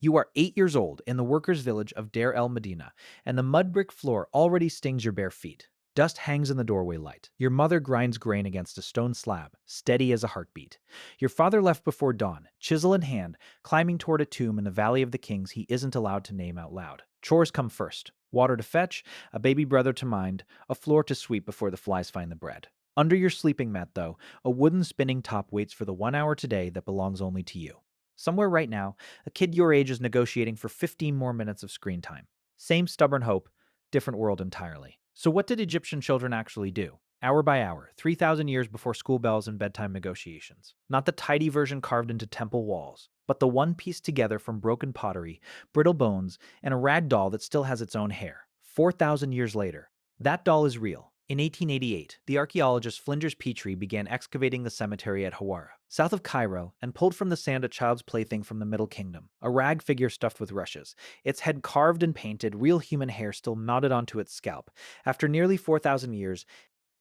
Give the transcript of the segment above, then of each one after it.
You are 8 years old in the workers' village of Deir el Medina, and the mud brick floor already stings your bare feet. Dust hangs in the doorway light. Your mother grinds grain against a stone slab, steady as a heartbeat. Your father left before dawn, chisel in hand, climbing toward a tomb in the Valley of the Kings he isn't allowed to name out loud. Chores come first: water to fetch, a baby brother to mind, a floor to sweep before the flies find the bread. Under your sleeping mat, though, a wooden spinning top waits for the 1 hour today that belongs only to you. Somewhere right now, a kid your age is negotiating for 15 more minutes of screen time. Same stubborn hope, different world entirely. So, what did Egyptian children actually do? Hour by hour, 3,000 years before school bells and bedtime negotiations. Not the tidy version carved into temple walls, but the one pieced together from broken pottery, brittle bones, and a rag doll that still has its own hair. 4,000 years later, that doll is real. In 1888, the archaeologist Flinders Petrie began excavating the cemetery at Hawara, south of Cairo, and pulled from the sand a child's plaything from the Middle Kingdom, a rag figure stuffed with rushes, its head carved and painted, real human hair still knotted onto its scalp. After nearly 4,000 years,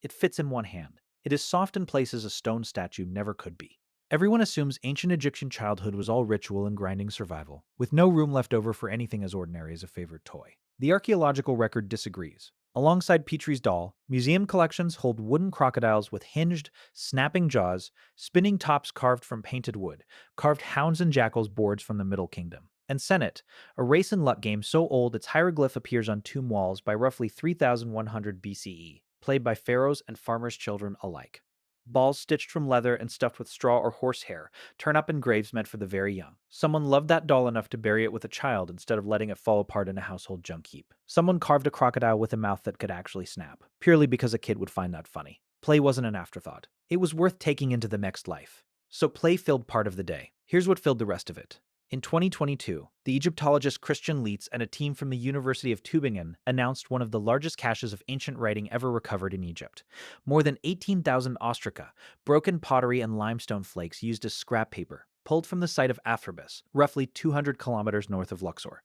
it fits in one hand. It is soft in places a stone statue never could be. Everyone assumes ancient Egyptian childhood was all ritual and grinding survival, with no room left over for anything as ordinary as a favorite toy. The archaeological record disagrees. Alongside Petrie's doll, museum collections hold wooden crocodiles with hinged, snapping jaws, spinning tops carved from painted wood, carved hounds and jackals boards from the Middle Kingdom, and Senet, a race and luck game so old its hieroglyph appears on tomb walls by roughly 3100 BCE, played by pharaohs and farmers' children alike. Balls stitched from leather and stuffed with straw or horsehair turn up in graves meant for the very young. Someone loved that doll enough to bury it with a child instead of letting it fall apart in a household junk heap. Someone carved a crocodile with a mouth that could actually snap, purely because a kid would find that funny. Play wasn't an afterthought. It was worth taking into the next life. So play filled part of the day. Here's what filled the rest of it. In 2022, the Egyptologist Christian Leitz and a team from the University of Tübingen announced one of the largest caches of ancient writing ever recovered in Egypt. More than 18,000 ostraca, broken pottery and limestone flakes used as scrap paper, pulled from the site of Athribis, roughly 200 kilometers north of Luxor.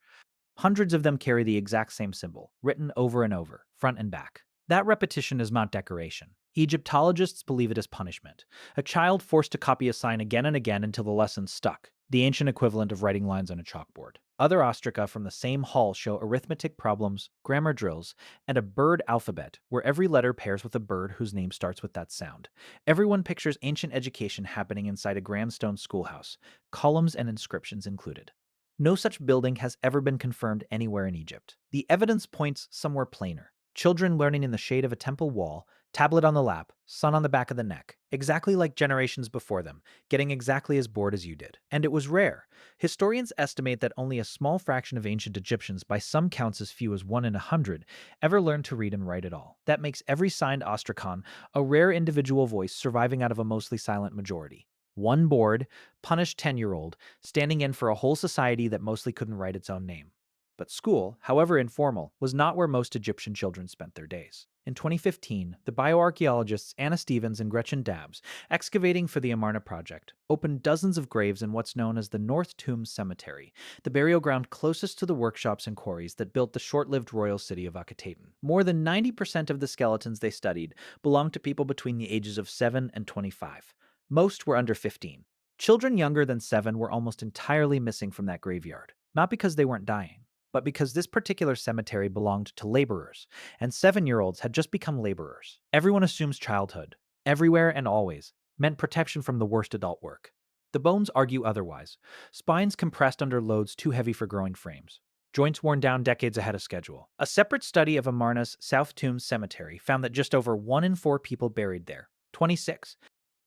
Hundreds of them carry the exact same symbol, written over and over, front and back. That repetition is not decoration. Egyptologists believe it is punishment. A child forced to copy a sign again and again until the lesson stuck, the ancient equivalent of writing lines on a chalkboard. Other ostraca from the same hall show arithmetic problems, grammar drills, and a bird alphabet where every letter pairs with a bird whose name starts with that sound. Everyone pictures ancient education happening inside a grand stone schoolhouse, columns and inscriptions included. No such building has ever been confirmed anywhere in Egypt. The evidence points somewhere plainer. Children learning in the shade of a temple wall, tablet on the lap, sun on the back of the neck, exactly like generations before them, getting exactly as bored as you did. And it was rare. Historians estimate that only a small fraction of ancient Egyptians, by some counts as few as 1 in 100, ever learned to read and write at all. That makes every signed ostracon a rare individual voice surviving out of a mostly silent majority. One bored, punished 10-year-old, standing in for a whole society that mostly couldn't write its own name. But school, however informal, was not where most Egyptian children spent their days. In 2015, the bioarchaeologists Anna Stevens and Gretchen Dabbs, excavating for the Amarna Project, opened dozens of graves in what's known as the North Tomb Cemetery, the burial ground closest to the workshops and quarries that built the short-lived royal city of Akhetaten. More than 90% of the skeletons they studied belonged to people between the ages of 7 and 25. Most were under 15. Children younger than 7 were almost entirely missing from that graveyard, not because they weren't dying, but because this particular cemetery belonged to laborers, and 7-year-olds had just become laborers. Everyone assumes childhood, everywhere and always, meant protection from the worst adult work. The bones argue otherwise. Spines compressed under loads too heavy for growing frames. Joints worn down decades ahead of schedule. A separate study of Amarna's South Tomb Cemetery found that just over 1 in 4 people buried there, 26,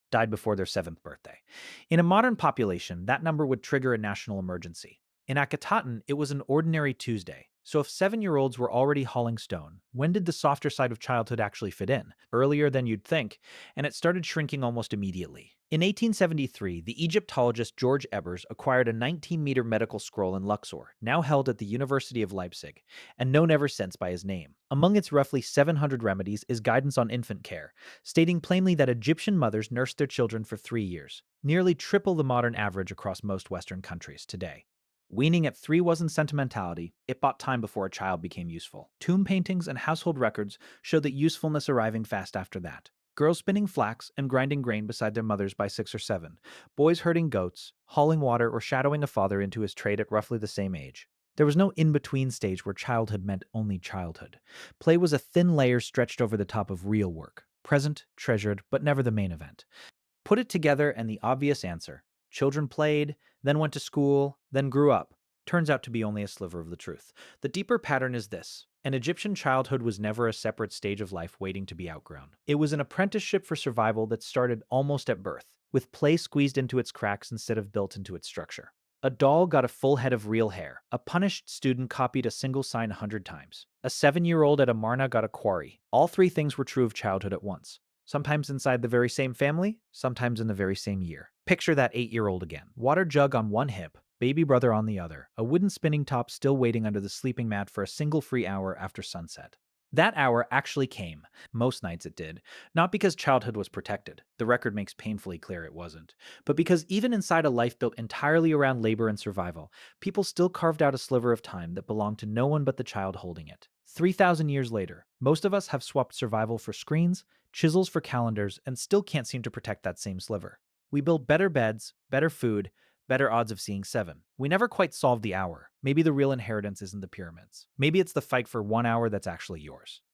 died before their 7th birthday. In a modern population, that number would trigger a national emergency. In Akhetaten, it was an ordinary Tuesday. So if 7-year-olds were already hauling stone, when did the softer side of childhood actually fit in? Earlier than you'd think, and it started shrinking almost immediately. In 1873, the Egyptologist George Ebers acquired a 19-meter medical scroll in Luxor, now held at the University of Leipzig, and known ever since by his name. Among its roughly 700 remedies is guidance on infant care, stating plainly that Egyptian mothers nursed their children for 3 years, nearly triple the modern average across most Western countries today. Weaning at 3 wasn't sentimentality, it bought time before a child became useful. Tomb paintings and household records show that usefulness arriving fast after that. Girls spinning flax and grinding grain beside their mothers by 6 or 7. Boys herding goats, hauling water, or shadowing a father into his trade at roughly the same age. There was no in between stage where childhood meant only childhood. Play was a thin layer stretched over the top of real work, present, treasured, but never the main event. Put it together, and the obvious answer: children played, then went to school, then grew up, turns out to be only a sliver of the truth. The deeper pattern is this: an Egyptian childhood was never a separate stage of life waiting to be outgrown. It was an apprenticeship for survival that started almost at birth, with play squeezed into its cracks instead of built into its structure. A doll got a full head of real hair. A punished student copied a single sign 100 times. A 7-year-old at Amarna got a quarry. All three things were true of childhood at once. Sometimes inside the very same family, sometimes in the very same year. Picture that 8-year-old again. Water jug on one hip, baby brother on the other, a wooden spinning top still waiting under the sleeping mat for a single free hour after sunset. That hour actually came. Most nights it did. Not because childhood was protected. The record makes painfully clear it wasn't. But because even inside a life built entirely around labor and survival, people still carved out a sliver of time that belonged to no one but the child holding it. 3,000 years later, most of us have swapped survival for screens, chisels for calendars, and still can't seem to protect that same sliver. We build better beds, better food, better odds of seeing 7. We never quite solved the hour. Maybe the real inheritance isn't the pyramids. Maybe it's the fight for 1 hour that's actually yours.